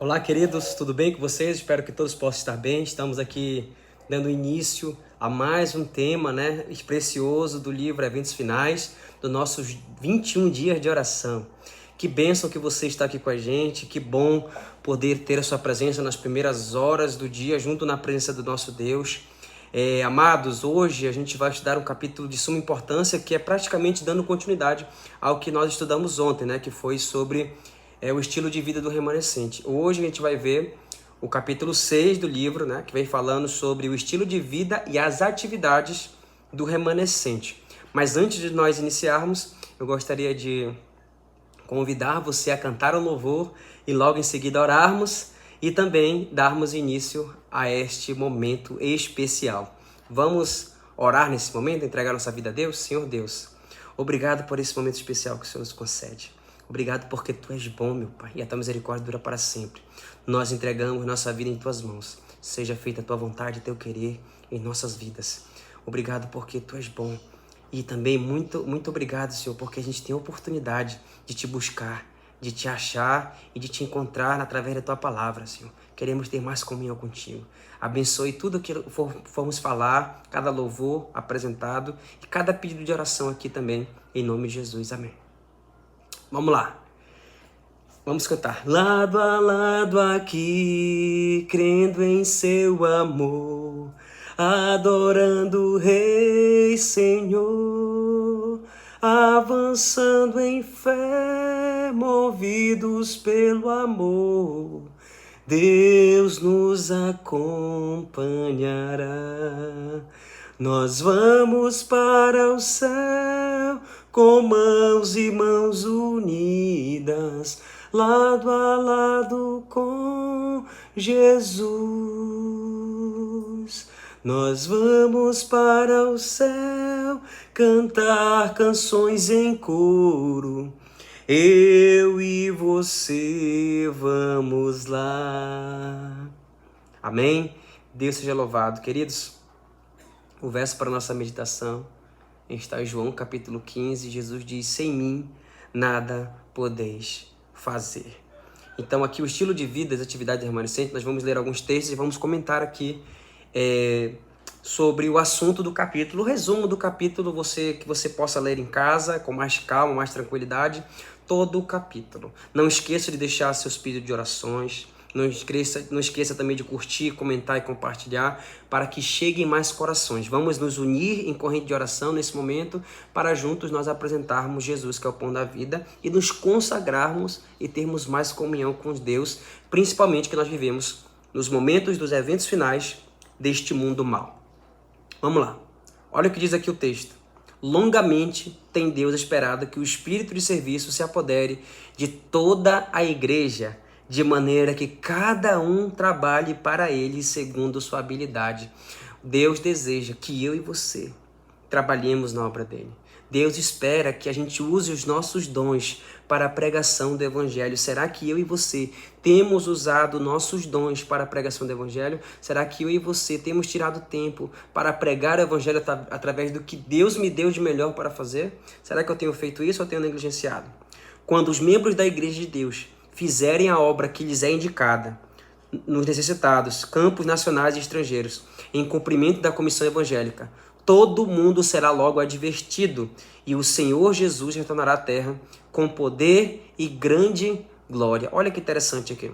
Olá, queridos, tudo bem com vocês? Espero que todos possam estar bem. Estamos aqui dando início a mais um tema, precioso do livro Eventos Finais, dos nossos 21 dias de oração. Que bênção que você está aqui com a gente, que bom poder ter a sua presença nas primeiras horas do dia, junto na presença do nosso Deus. Amados, hoje a gente vai estudar um capítulo de suma importância, que é praticamente dando continuidade ao que nós estudamos ontem, que foi sobre o estilo de vida do remanescente. Hoje a gente vai ver o capítulo 6 do livro, que vem falando sobre o estilo de vida e as atividades do remanescente. Mas antes de nós iniciarmos, eu gostaria de convidar você a cantar o louvor e logo em seguida orarmos e também darmos início a este momento especial. Vamos orar nesse momento, entregar nossa vida a Deus? Senhor Deus, obrigado por esse momento especial que o Senhor nos concede. Obrigado porque Tu és bom, meu Pai, e a Tua misericórdia dura para sempre. Nós entregamos nossa vida em Tuas mãos. Seja feita a Tua vontade e Teu querer em nossas vidas. Obrigado porque Tu és bom. E também muito obrigado, Senhor, porque a gente tem a oportunidade de Te buscar, de Te achar e de Te encontrar através da Tua palavra, Senhor. Queremos ter mais comunhão contigo. Abençoe tudo que formos falar, cada louvor apresentado e cada pedido de oração aqui também, em nome de Jesus. Amém. Vamos lá. Vamos cantar. Lado a lado aqui, crendo em Seu amor, adorando o Rei Senhor, avançando em fé, movidos pelo amor, Deus nos acompanhará. Nós vamos para o céu com mãos e mãos unidas, lado a lado com Jesus. Nós vamos para o céu cantar canções em coro. Eu e você vamos lá. Amém? Deus seja louvado. Queridos, o verso para a nossa meditação está em João capítulo 15. Jesus diz: sem mim nada podeis fazer. Então aqui o estilo de vida, as atividades remanescentes, nós vamos ler alguns textos e vamos comentar aqui sobre o assunto do capítulo, o resumo do capítulo, que você possa ler em casa com mais calma, mais tranquilidade, todo o capítulo. Não esqueça de deixar seus pedidos de orações. Não esqueça também de curtir, comentar e compartilhar para que cheguem mais corações. Vamos nos unir em corrente de oração nesse momento para juntos nós apresentarmos Jesus, que é o pão da vida, e nos consagrarmos e termos mais comunhão com Deus, principalmente que nós vivemos nos momentos dos eventos finais deste mundo mau. Vamos lá. Olha o que diz aqui o texto. Longamente tem Deus esperado que o espírito de serviço se apodere de toda a igreja, de maneira que cada um trabalhe para ele segundo sua habilidade. Deus deseja que eu e você trabalhemos na obra dele. Deus espera que a gente use os nossos dons para a pregação do Evangelho. Será que eu e você temos usado nossos dons para a pregação do Evangelho? Será que eu e você temos tirado tempo para pregar o Evangelho através do que Deus me deu de melhor para fazer? Será que eu tenho feito isso ou tenho negligenciado? Quando os membros da Igreja de Deus fizerem a obra que lhes é indicada, nos necessitados, campos nacionais e estrangeiros, em cumprimento da comissão evangélica, todo mundo será logo advertido e o Senhor Jesus retornará à terra com poder e grande glória. Olha que interessante aqui.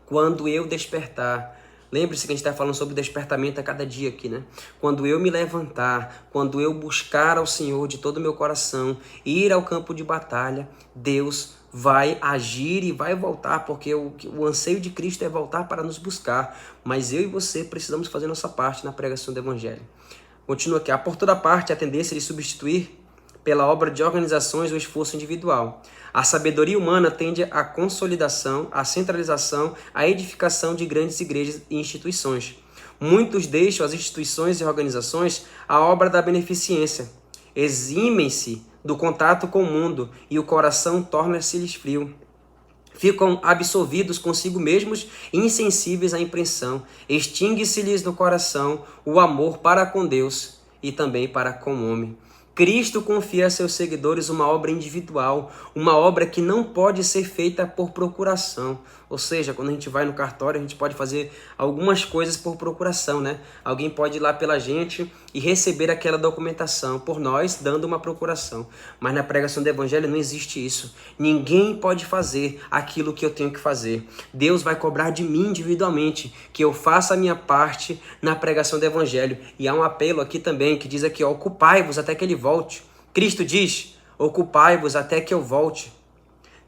Quando eu despertar, lembre-se que a gente está falando sobre despertamento a cada dia aqui, Quando eu me levantar, quando eu buscar ao Senhor de todo o meu coração, ir ao campo de batalha, Deus vai agir e vai voltar, porque o anseio de Cristo é voltar para nos buscar. Mas eu e você precisamos fazer nossa parte na pregação do Evangelho. Continua aqui. Há por toda parte a tendência de substituir pela obra de organizações o esforço individual. A sabedoria humana tende à consolidação, à centralização, à edificação de grandes igrejas e instituições. Muitos deixam as instituições e organizações à obra da beneficência. Eximem-se do contato com o mundo e o coração torna-se-lhes frio. Ficam absolvidos consigo mesmos e insensíveis à impressão. Extingue-se-lhes no coração o amor para com Deus e também para com o homem. Cristo confia a seus seguidores uma obra individual, uma obra que não pode ser feita por procuração. Ou seja, quando a gente vai no cartório, a gente pode fazer algumas coisas por procuração, né? Alguém pode ir lá pela gente e receber aquela documentação por nós, dando uma procuração. Mas na pregação do evangelho não existe isso. Ninguém pode fazer aquilo que eu tenho que fazer. Deus vai cobrar de mim individualmente que eu faça a minha parte na pregação do evangelho. E há um apelo aqui também que diz aqui, ó, ocupai-vos até que ele volte. Cristo diz, ocupai-vos até que eu volte.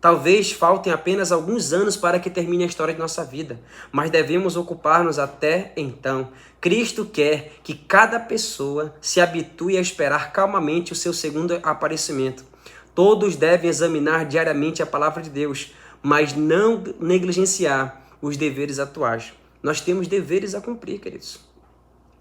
Talvez faltem apenas alguns anos para que termine a história de nossa vida, mas devemos ocupar-nos até então. Cristo quer que cada pessoa se habitue a esperar calmamente o seu segundo aparecimento. Todos devem examinar diariamente a palavra de Deus, mas não negligenciar os deveres atuais. Nós temos deveres a cumprir, queridos.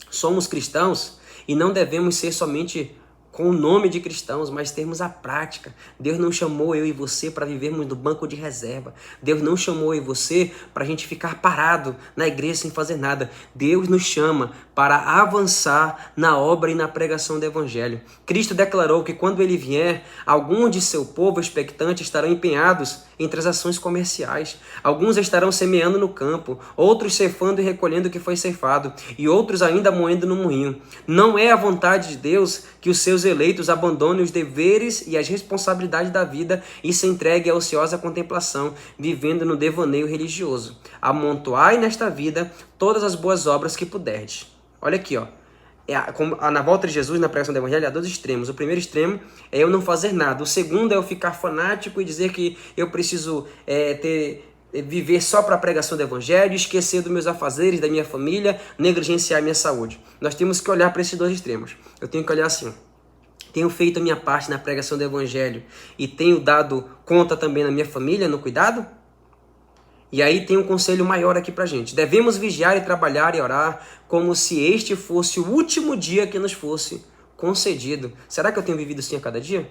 Somos cristãos e não devemos ser somente com o nome de cristãos, mas termos a prática. Deus não chamou eu e você para vivermos no banco de reserva. Deus não chamou eu e você para a gente ficar parado na igreja sem fazer nada. Deus nos chama para avançar na obra e na pregação do evangelho. Cristo declarou que quando ele vier, alguns de seu povo expectante estarão empenhados em transações comerciais. Alguns estarão semeando no campo, outros ceifando e recolhendo o que foi ceifado, e outros ainda moendo no moinho. Não é a vontade de Deus que os seus eleitos abandonem os deveres e as responsabilidades da vida e se entreguem à ociosa contemplação, vivendo no devaneio religioso. Amontoai nesta vida todas as boas obras que puderdes. Olha aqui, ó. Na volta de Jesus, na pregação do evangelho, há dois extremos. O primeiro extremo é eu não fazer nada. O segundo é eu ficar fanático e dizer que eu preciso viver só para a pregação do evangelho, esquecer dos meus afazeres, da minha família, negligenciar a minha saúde. Nós temos que olhar para esses dois extremos. Eu tenho que olhar assim: tenho feito a minha parte na pregação do evangelho e tenho dado conta também na minha família, no cuidado? E aí tem um conselho maior aqui pra gente. Devemos vigiar e trabalhar e orar como se este fosse o último dia que nos fosse concedido. Será que eu tenho vivido assim a cada dia?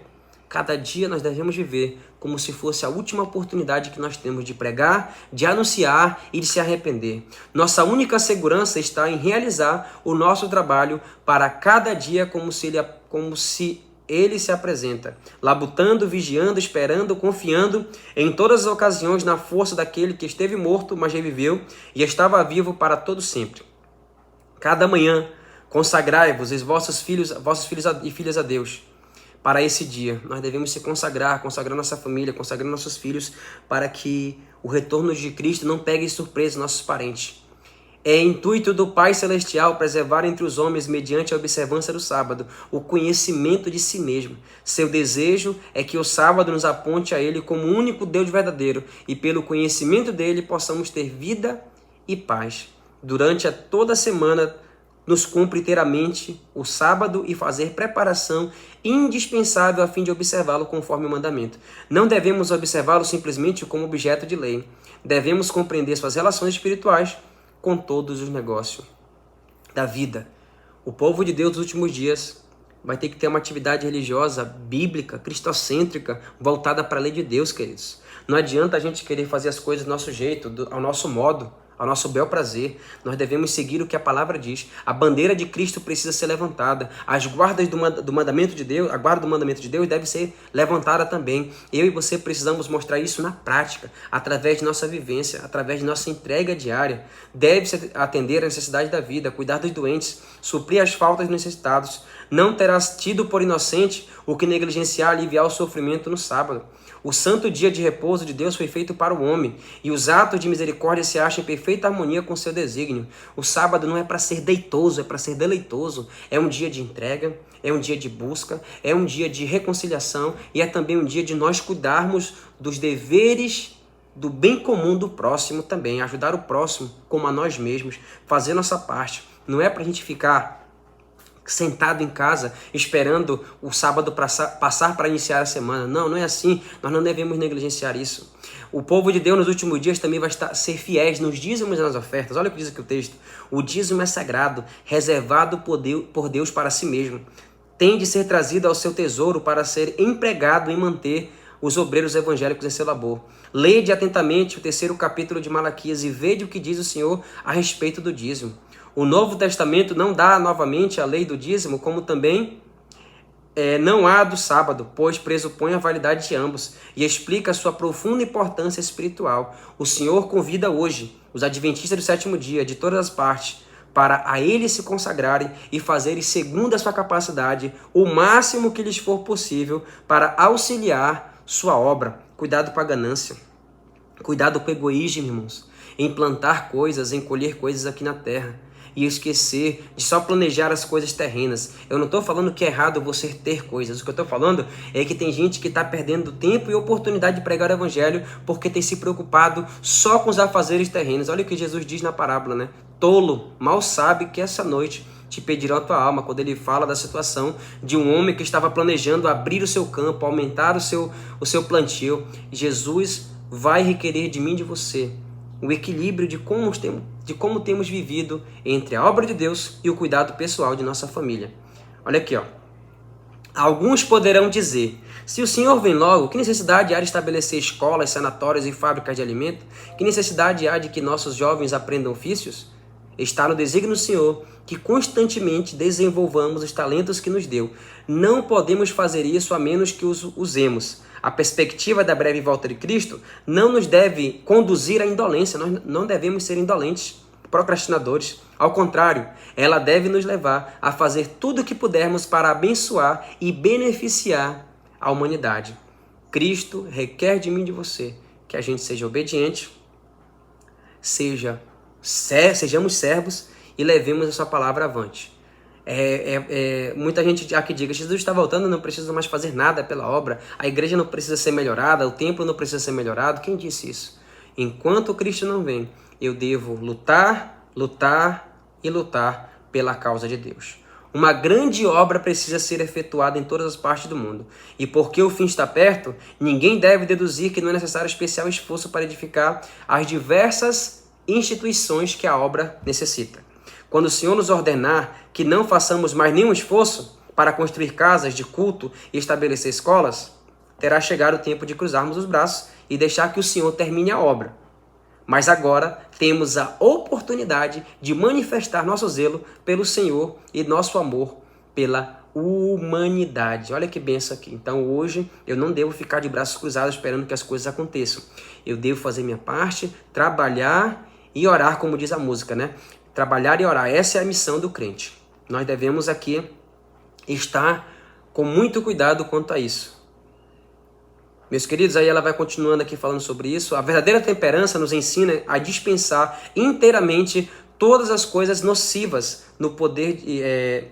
Cada dia nós devemos viver como se fosse a última oportunidade que nós temos de pregar, de anunciar e de se arrepender. Nossa única segurança está em realizar o nosso trabalho para cada dia como se ele se apresenta, labutando, vigiando, esperando, confiando em todas as ocasiões na força daquele que esteve morto, mas reviveu e estava vivo para todo sempre. Cada manhã consagrai-vos vossos filhos e filhas a Deus. Para esse dia, nós devemos se consagrar nossa família, consagrar nossos filhos, para que o retorno de Cristo não pegue surpresa nossos parentes. É intuito do Pai Celestial preservar entre os homens, mediante a observância do sábado, o conhecimento de si mesmo. Seu desejo é que o sábado nos aponte a Ele como o único Deus verdadeiro e pelo conhecimento dele possamos ter vida e paz. Durante toda a semana, nos cumpre inteiramente o sábado e fazer preparação indispensável a fim de observá-lo conforme o mandamento. Não devemos observá-lo simplesmente como objeto de lei. Devemos compreender suas relações espirituais com todos os negócios da vida. O povo de Deus dos últimos dias vai ter que ter uma atividade religiosa, bíblica, cristocêntrica, voltada para a lei de Deus, queridos. Não adianta a gente querer fazer as coisas do nosso jeito, ao nosso modo, ao nosso bel prazer. Nós devemos seguir o que a palavra diz. A bandeira de Cristo precisa ser levantada. As guardas do mandamento de Deus, a guarda do mandamento de Deus deve ser levantada também. Eu e você precisamos mostrar isso na prática, através de nossa vivência, através de nossa entrega diária. Deve-se atender às necessidades da vida, cuidar dos doentes, suprir as faltas dos necessitados. Não terás tido por inocente o que negligenciar aliviar o sofrimento no sábado. O santo dia de repouso de Deus foi feito para o homem, e os atos de misericórdia se acham em perfeita harmonia com seu desígnio. O sábado não é para ser deitoso, é para ser deleitoso. É um dia de entrega, é um dia de busca, é um dia de reconciliação, e é também um dia de nós cuidarmos dos deveres do bem comum do próximo também, ajudar o próximo como a nós mesmos, fazer nossa parte. Não é para a gente ficar sentado em casa, esperando o sábado passar para iniciar a semana. Não, não é assim. Nós não devemos negligenciar isso. O povo de Deus nos últimos dias também vai ser fiéis nos dízimos e nas ofertas. Olha o que diz aqui o texto. O dízimo é sagrado, reservado por Deus para si mesmo. Tem de ser trazido ao seu tesouro para ser empregado em manter os obreiros evangélicos em seu labor. Lede atentamente o 3º capítulo de Malaquias e vede o que diz o Senhor a respeito do dízimo. O Novo Testamento não dá novamente a lei do dízimo, como também não há do sábado, pois pressupõe a validade de ambos e explica a sua profunda importância espiritual. O Senhor convida hoje os adventistas do sétimo dia de todas as partes para a Ele se consagrarem e fazerem segundo a sua capacidade o máximo que lhes for possível para auxiliar sua obra. Cuidado com a ganância, cuidado com o egoísmo, irmãos, em plantar coisas, em colher coisas aqui na terra e esquecer de só planejar as coisas terrenas. Eu não estou falando que é errado você ter coisas. O que eu estou falando é que tem gente que está perdendo tempo e oportunidade de pregar o evangelho porque tem se preocupado só com os afazeres terrenos. Olha o que Jesus diz na parábola, né? Tolo, mal sabe que essa noite te pedirão a tua alma, quando ele fala da situação de um homem que estava planejando abrir o seu campo, aumentar o seu plantio. Jesus vai requerer de mim e de você o equilíbrio de como temos vivido entre a obra de Deus e o cuidado pessoal de nossa família. Olha aqui, ó. Alguns poderão dizer: se o Senhor vem logo, que necessidade há de estabelecer escolas, sanatórios e fábricas de alimento? Que necessidade há de que nossos jovens aprendam ofícios? Está no desígnio do Senhor que constantemente desenvolvamos os talentos que nos deu. Não podemos fazer isso a menos que os usemos. A perspectiva da breve volta de Cristo não nos deve conduzir à indolência. Nós não devemos ser indolentes, procrastinadores. Ao contrário, ela deve nos levar a fazer tudo o que pudermos para abençoar e beneficiar a humanidade. Cristo requer de mim e de você que a gente seja obediente, sejamos servos e levemos a sua palavra avante. Muita gente aqui diga: Jesus está voltando, não precisa mais fazer nada pela obra, a igreja não precisa ser melhorada, o templo não precisa ser melhorado. Quem disse isso? Enquanto Cristo não vem, eu devo lutar e lutar pela causa de Deus. Uma grande obra precisa ser efetuada em todas as partes do mundo. E porque o fim está perto, ninguém deve deduzir que não é necessário especial esforço para edificar as diversas instituições que a obra necessita. Quando o Senhor nos ordenar que não façamos mais nenhum esforço para construir casas de culto e estabelecer escolas, terá chegado o tempo de cruzarmos os braços e deixar que o Senhor termine a obra. Mas agora temos a oportunidade de manifestar nosso zelo pelo Senhor e nosso amor pela humanidade. Olha que benção aqui. Então hoje eu não devo ficar de braços cruzados esperando que as coisas aconteçam. Eu devo fazer minha parte, trabalhar e orar, como diz a música, né? Trabalhar e orar. Essa é a missão do crente. Nós devemos aqui estar com muito cuidado quanto a isso. Meus queridos, aí ela vai continuando aqui falando sobre isso. A verdadeira temperança nos ensina a dispensar inteiramente todas as coisas nocivas no poder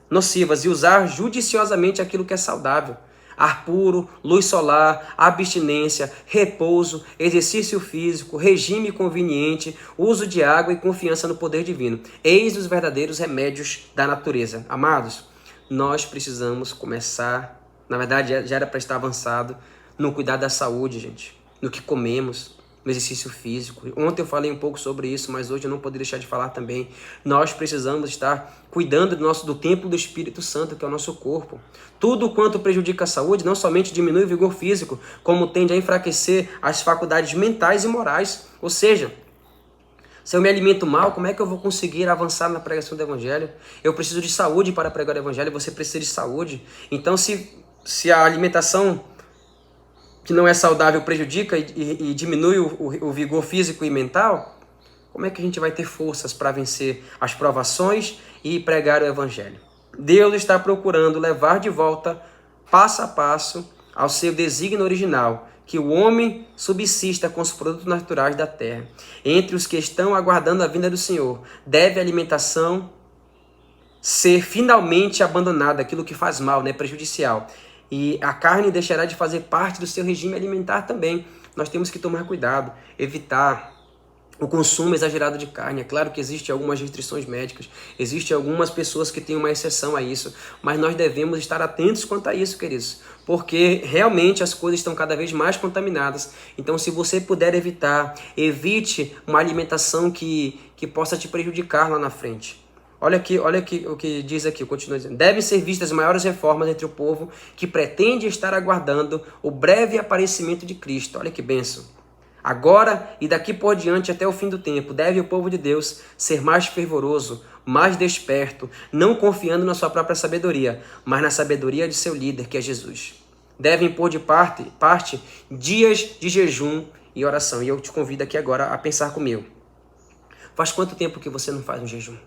nocivas e usar judiciosamente aquilo que é saudável. Ar puro, luz solar, abstinência, repouso, exercício físico, regime conveniente, uso de água e confiança no poder divino. Eis os verdadeiros remédios da natureza. Amados, nós precisamos começar, na verdade já era para estar avançado, no cuidar da saúde, gente, no que comemos, no exercício físico. Ontem eu falei um pouco sobre isso, mas hoje eu não poderia deixar de falar também. Nós precisamos estar cuidando do templo do Espírito Santo, que é o nosso corpo. Tudo quanto prejudica a saúde não somente diminui o vigor físico, como tende a enfraquecer as faculdades mentais e morais. Ou seja, se eu me alimento mal, como é que eu vou conseguir avançar na pregação do Evangelho? Eu preciso de saúde para pregar o Evangelho, você precisa de saúde. Então, se a alimentação que não é saudável prejudica e diminui o vigor físico e mental, como é que a gente vai ter forças para vencer as provações e pregar o Evangelho? Deus está procurando levar de volta, passo a passo, ao seu desígnio original, que o homem subsista com os produtos naturais da terra. Entre os que estão aguardando a vinda do Senhor, deve a alimentação ser finalmente abandonada, aquilo que faz mal, né, prejudicial. E a carne deixará de fazer parte do seu regime alimentar também. Nós temos que tomar cuidado, evitar o consumo exagerado de carne. É claro que existem algumas restrições médicas, existem algumas pessoas que têm uma exceção a isso, mas nós devemos estar atentos quanto a isso, queridos, porque realmente as coisas estão cada vez mais contaminadas. Então, se você puder evitar, evite uma alimentação que possa te prejudicar lá na frente. Olha aqui o que diz aqui, continua dizendo. Devem ser vistas maiores reformas entre o povo que pretende estar aguardando o breve aparecimento de Cristo. Olha que bênção. Agora e daqui por diante até o fim do tempo, deve o povo de Deus ser mais fervoroso, mais desperto, não confiando na sua própria sabedoria, mas na sabedoria de seu líder, que é Jesus. Devem pôr de parte dias de jejum e oração. E eu te convido aqui agora a pensar comigo. Faz quanto tempo que você não faz um jejum?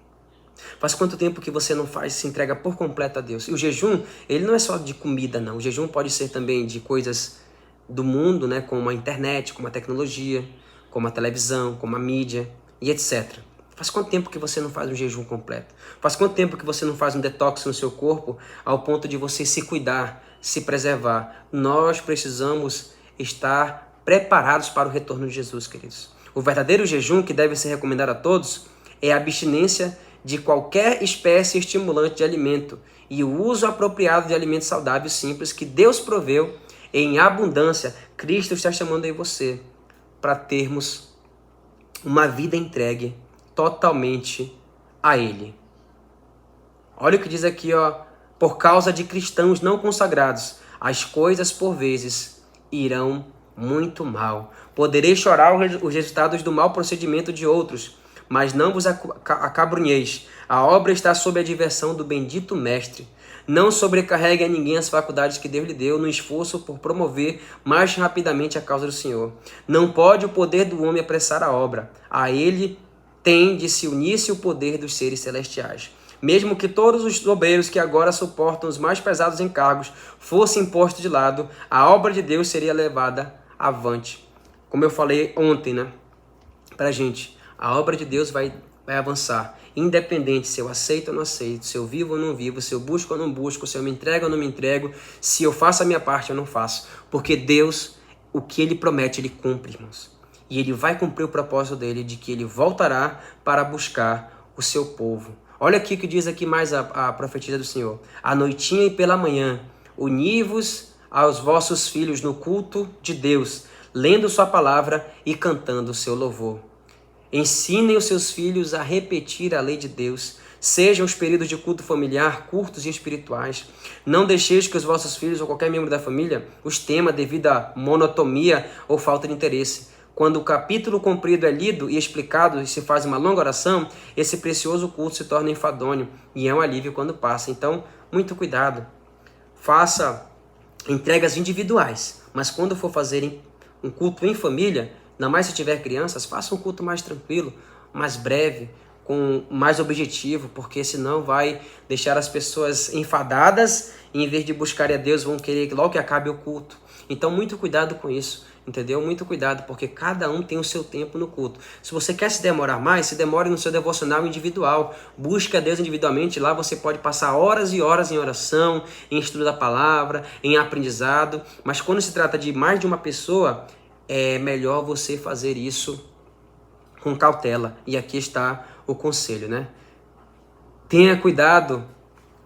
Faz quanto tempo que você não se entrega por completo a Deus? E o jejum, ele não é só de comida, não. O jejum pode ser também de coisas do mundo, né? Como a internet, como a tecnologia, como a televisão, como a mídia e etc. Faz quanto tempo que você não faz um jejum completo? Faz quanto tempo que você não faz um detox no seu corpo ao ponto de você se cuidar, se preservar? Nós precisamos estar preparados para o retorno de Jesus, queridos. O verdadeiro jejum que deve ser recomendado a todos é a abstinência de qualquer espécie estimulante de alimento e o uso apropriado de alimentos saudáveis simples que Deus proveu em abundância. Cristo está chamando aí você para termos uma vida entregue totalmente a Ele. Olha o que diz aqui, ó. Por causa de cristãos não consagrados, as coisas por vezes irão muito mal. Podereis chorar os resultados do mau procedimento de outros, mas não vos acabrunheis. A obra está sob a direção do bendito Mestre. Não sobrecarregue a ninguém as faculdades que Deus lhe deu no esforço por promover mais rapidamente a causa do Senhor. Não pode o poder do homem apressar a obra. A ele tem de se unir-se o poder dos seres celestiais. Mesmo que todos os obreiros que agora suportam os mais pesados encargos fossem postos de lado, a obra de Deus seria levada avante. Como eu falei ontem, né? Pra gente, a obra de Deus vai avançar. Independente se eu aceito ou não aceito, se eu vivo ou não vivo, se eu busco ou não busco, se eu me entrego ou não me entrego, se eu faço a minha parte ou não faço. Porque Deus, o que Ele promete, Ele cumpre, irmãos. E Ele vai cumprir o propósito dEle de que Ele voltará para buscar o seu povo. Olha aqui o que diz aqui mais a profetisa do Senhor. À noitinha e pela manhã, uni-vos aos vossos filhos no culto de Deus, lendo sua palavra e cantando o seu louvor. Ensinem os seus filhos a repetir a lei de Deus. Sejam os períodos de culto familiar curtos e espirituais. Não deixeis que os vossos filhos ou qualquer membro da família os tema devido à monotonia ou falta de interesse. Quando o capítulo comprido é lido e explicado e se faz uma longa oração, esse precioso culto se torna enfadonho e é um alívio quando passa. Então, muito cuidado. Faça entregas individuais, mas quando for fazer um culto em família, ainda mais se tiver crianças, faça um culto mais tranquilo, mais breve, com mais objetivo, porque senão vai deixar as pessoas enfadadas e em vez de buscarem a Deus vão querer logo que acabe o culto. Então muito cuidado com isso, entendeu? Muito cuidado, porque cada um tem o seu tempo no culto. Se você quer se demorar mais, se demore no seu devocional individual. Busque a Deus individualmente, lá você pode passar horas e horas em oração, em estudo da palavra, em aprendizado. Mas quando se trata de mais de uma pessoa, é melhor você fazer isso com cautela. E aqui está o conselho, né? Tenha cuidado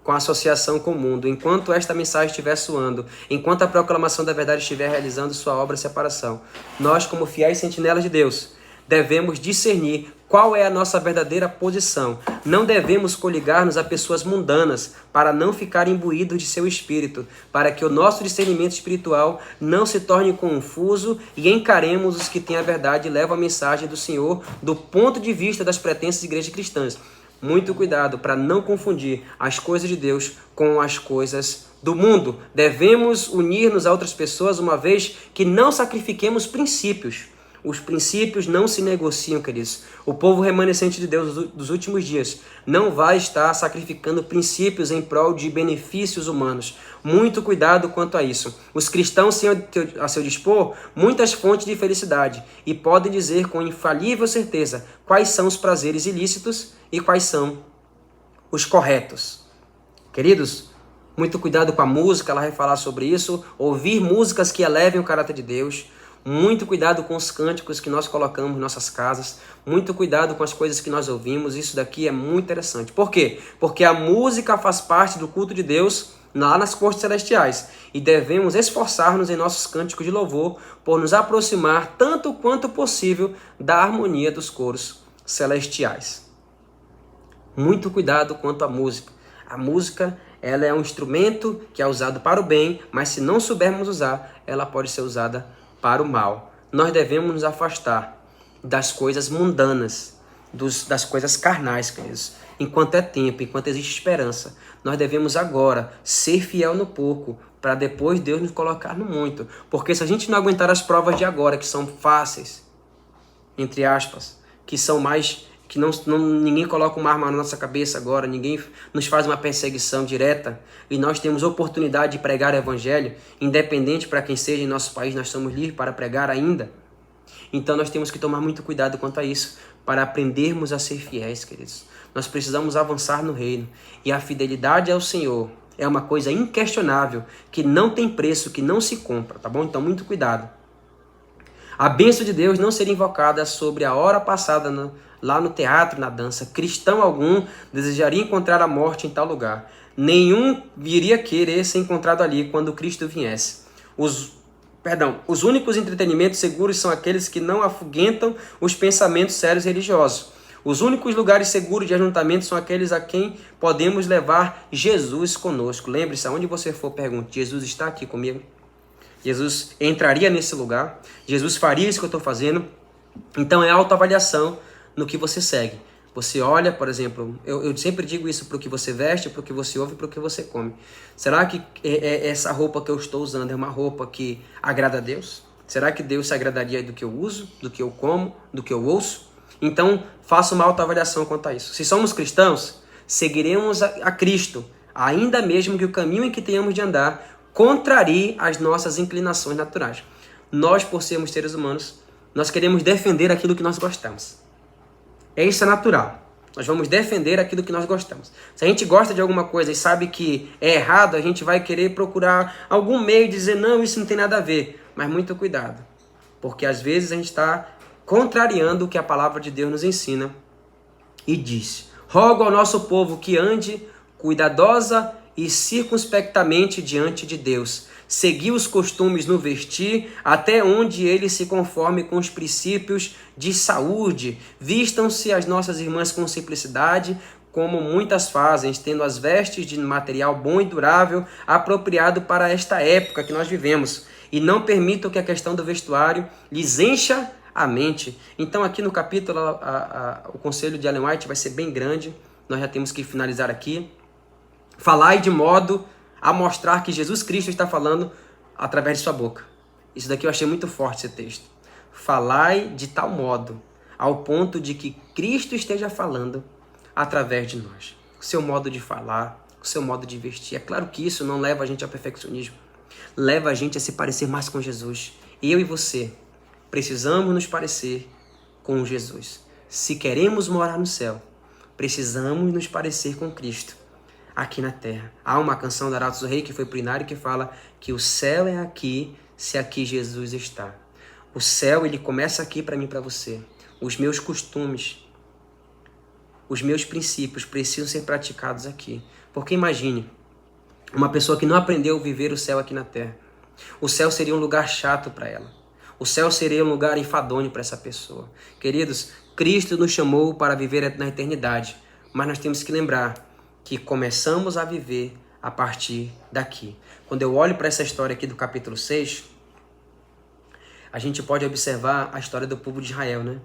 com a associação com o mundo, enquanto esta mensagem estiver soando, enquanto a proclamação da verdade estiver realizando sua obra de separação. Nós, como fiéis sentinelas de Deus, devemos discernir qual é a nossa verdadeira posição. Não devemos coligar-nos a pessoas mundanas para não ficar imbuídos de seu espírito, para que o nosso discernimento espiritual não se torne confuso e encaremos os que têm a verdade e levam a mensagem do Senhor do ponto de vista das pretensas igrejas cristãs. Muito cuidado para não confundir as coisas de Deus com as coisas do mundo. Devemos unir-nos a outras pessoas uma vez que não sacrifiquemos princípios. Os princípios não se negociam, queridos. O povo remanescente de Deus dos últimos dias não vai estar sacrificando princípios em prol de benefícios humanos. Muito cuidado quanto a isso. Os cristãos têm a seu dispor muitas fontes de felicidade e podem dizer com infalível certeza quais são os prazeres ilícitos e quais são os corretos. Queridos, muito cuidado com a música, ela vai falar sobre isso. Ouvir músicas que elevem o caráter de Deus. Muito cuidado com os cânticos que nós colocamos em nossas casas. Muito cuidado com as coisas que nós ouvimos. Isso daqui é muito interessante. Por quê? Porque a música faz parte do culto de Deus lá nas cortes celestiais. E devemos esforçar-nos em nossos cânticos de louvor por nos aproximar tanto quanto possível da harmonia dos coros celestiais. Muito cuidado quanto à música. A música, ela é um instrumento que é usado para o bem, mas se não soubermos usar, ela pode ser usada para o mal. nós devemos nos afastar das coisas mundanas, das coisas carnais, queridos. Enquanto é tempo, enquanto existe esperança, nós devemos agora ser fiel no pouco, para depois Deus nos colocar no muito. Porque se a gente não aguentar as provas de agora, que são fáceis, entre aspas, que são mais, que ninguém coloca uma arma na nossa cabeça agora, ninguém nos faz uma perseguição direta, e nós temos oportunidade de pregar o evangelho, independente para quem seja em nosso país, nós somos livres para pregar ainda. Então nós temos que tomar muito cuidado quanto a isso, para aprendermos a ser fiéis, queridos. Nós precisamos avançar no reino, e a fidelidade ao Senhor é uma coisa inquestionável, que não tem preço, que não se compra, tá bom? Então muito cuidado. A bênção de Deus não seria invocada sobre a hora passada lá no teatro, na dança. Cristão algum desejaria encontrar a morte em tal lugar. Nenhum viria querer ser encontrado ali quando Cristo viesse. Os únicos entretenimentos seguros são aqueles que não afugentam os pensamentos sérios e religiosos. Os únicos lugares seguros de ajuntamento são aqueles a quem podemos levar Jesus conosco. Lembre-se, aonde você for, pergunte: Jesus está aqui comigo? Jesus entraria nesse lugar? Jesus faria isso que eu estou fazendo? Então é autoavaliação no que você segue. Você olha, por exemplo, eu sempre digo isso: para o que você veste, para o que você ouve, para o que você come. Será que essa roupa que eu estou usando é uma roupa que agrada a Deus? Será que Deus se agradaria do que eu uso, do que eu como, do que eu ouço? Então, faça uma autoavaliação quanto a isso. Se somos cristãos, seguiremos a Cristo, ainda mesmo que o caminho em que tenhamos de andar contrarie as nossas inclinações naturais. Nós, por sermos seres humanos, nós queremos defender aquilo que nós gostamos. Isso é natural. Nós vamos defender aquilo que nós gostamos. Se a gente gosta de alguma coisa e sabe que é errado, a gente vai querer procurar algum meio de dizer: não, isso não tem nada a ver. Mas muito cuidado, porque às vezes a gente está contrariando o que a palavra de Deus nos ensina e diz: rogo ao nosso povo que ande cuidadosa e circunspectamente diante de Deus, seguir os costumes no vestir, até onde ele se conforme com os princípios de saúde. Vistam-se as nossas irmãs com simplicidade, como muitas fazem, tendo as vestes de material bom e durável, apropriado para esta época que nós vivemos. E não permitam que a questão do vestuário lhes encha a mente. Então aqui no capítulo, o conselho de Ellen White vai ser bem grande. Nós já temos que finalizar aqui. Falai de modo a mostrar que Jesus Cristo está falando através de sua boca. Isso daqui eu achei muito forte, esse texto. Falai de tal modo, ao ponto de que Cristo esteja falando através de nós. O seu modo de falar, o seu modo de vestir. É claro que isso não leva a gente ao perfeccionismo. Leva a gente a se parecer mais com Jesus. Eu e você precisamos nos parecer com Jesus. Se queremos morar no céu, precisamos nos parecer com Cristo aqui na terra. Há uma canção da Aratos do Rei que foi pro Inário que fala que o céu é aqui, se aqui Jesus está. O céu, ele começa aqui para mim e para você. Os meus costumes, os meus princípios precisam ser praticados aqui. Porque imagine, uma pessoa que não aprendeu a viver o céu aqui na terra. O céu seria um lugar chato para ela. O céu seria um lugar enfadonho para essa pessoa. Queridos, Cristo nos chamou para viver na eternidade. Mas nós temos que lembrar que começamos a viver a partir daqui. Quando eu olho para essa história aqui do capítulo 6, a gente pode observar a história do povo de Israel, né?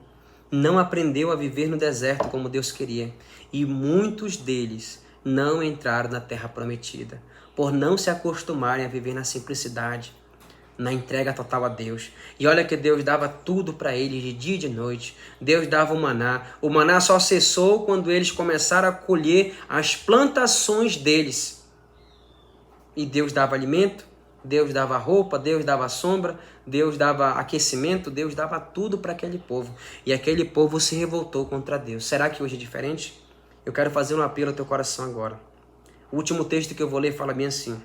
Não aprendeu a viver no deserto como Deus queria. E muitos deles não entraram na terra prometida, por não se acostumarem a viver na simplicidade, na entrega total a Deus. E olha que Deus dava tudo para eles de dia e de noite. Deus dava o maná. O maná só cessou quando eles começaram a colher as plantações deles. E Deus dava alimento, Deus dava roupa, Deus dava sombra, Deus dava aquecimento, Deus dava tudo para aquele povo. E aquele povo se revoltou contra Deus. Será que hoje é diferente? Eu quero fazer um apelo ao teu coração agora. O último texto que eu vou ler fala bem assim: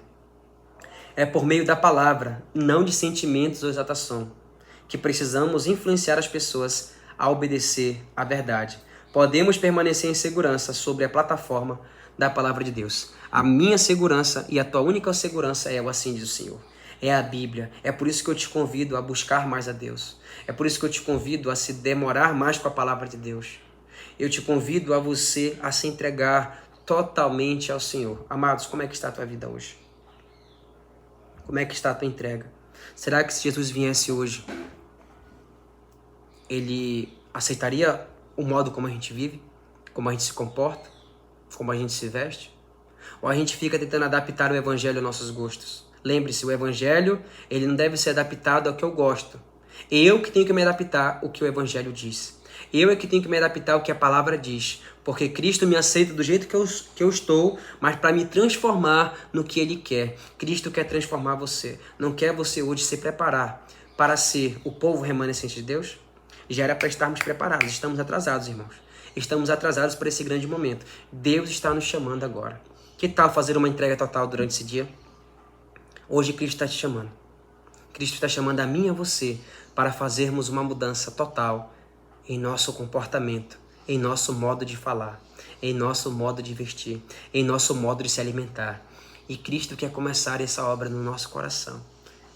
é por meio da palavra, não de sentimentos ou exaltação, que precisamos influenciar as pessoas a obedecer à verdade. Podemos permanecer em segurança sobre a plataforma da palavra de Deus. A minha segurança e a tua única segurança é o assim diz o Senhor. É a Bíblia. É por isso que eu te convido a buscar mais a Deus. É por isso que eu te convido a se demorar mais com a palavra de Deus. Eu te convido a você a se entregar totalmente ao Senhor. Amados, como é que está a tua vida hoje? Como é que está a tua entrega? Será que se Jesus viesse hoje, ele aceitaria o modo como a gente vive, como a gente se comporta, como a gente se veste? Ou a gente fica tentando adaptar o evangelho aos nossos gostos? Lembre-se, o evangelho, ele não deve ser adaptado ao que eu gosto. Eu que tenho que me adaptar ao que o evangelho diz. Eu é que tenho que me adaptar ao que a palavra diz. Porque Cristo me aceita do jeito que eu estou, mas para me transformar no que Ele quer. Cristo quer transformar você. Não quer você hoje se preparar para ser o povo remanescente de Deus? Já era para estarmos preparados. Estamos atrasados, irmãos. Estamos atrasados para esse grande momento. Deus está nos chamando agora. Que tal fazer uma entrega total durante esse dia? Hoje Cristo está te chamando. Cristo está chamando a mim e a você para fazermos uma mudança total em nosso comportamento, em nosso modo de falar, em nosso modo de vestir, em nosso modo de se alimentar. E Cristo quer começar essa obra no nosso coração.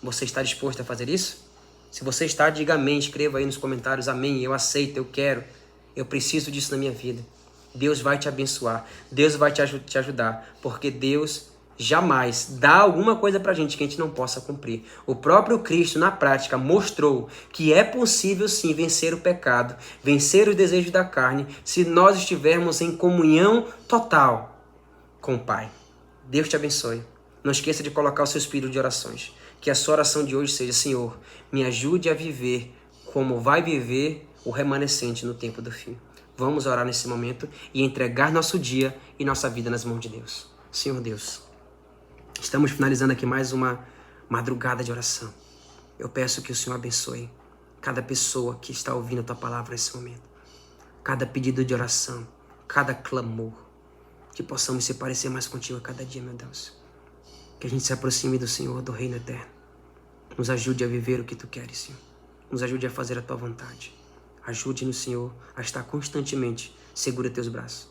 Você está disposto a fazer isso? Se você está, diga amém, escreva aí nos comentários, amém, eu aceito, eu quero, eu preciso disso na minha vida. Deus vai te abençoar, Deus vai te ajudar, porque Deus jamais dá alguma coisa pra gente que a gente não possa cumprir. O próprio Cristo, na prática, mostrou que é possível sim vencer o pecado, vencer os desejos da carne, se nós estivermos em comunhão total com o Pai. Deus te abençoe. Não esqueça de colocar o seu espírito de orações. Que a sua oração de hoje seja: Senhor, me ajude a viver como vai viver o remanescente no tempo do fim. Vamos orar nesse momento e entregar nosso dia e nossa vida nas mãos de Deus. Senhor Deus, estamos finalizando aqui mais uma madrugada de oração. Eu peço que o Senhor abençoe cada pessoa que está ouvindo a Tua palavra nesse momento. Cada pedido de oração, cada clamor. Que possamos se parecer mais contigo a cada dia, meu Deus. Que a gente se aproxime do Senhor, do Reino Eterno. Nos ajude a viver o que Tu queres, Senhor. Nos ajude a fazer a Tua vontade. Ajude-nos, Senhor, a estar constantemente seguro a Teus braços.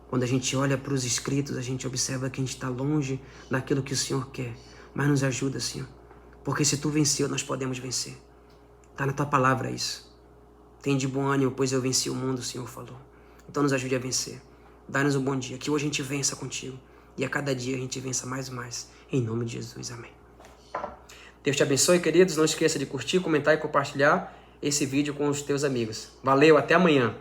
Quando a gente olha para os escritos, a gente observa que a gente está longe daquilo que o Senhor quer. Mas nos ajuda, Senhor. Porque se Tu venceu, nós podemos vencer. Está na Tua palavra isso. Tem de bom ânimo, pois eu venci o mundo, o Senhor falou. Então nos ajude a vencer. Dá-nos um bom dia. Que hoje a gente vença contigo. E a cada dia a gente vença mais e mais. Em nome de Jesus. Amém. Deus te abençoe, queridos. Não esqueça de curtir, comentar e compartilhar esse vídeo com os teus amigos. Valeu, até amanhã.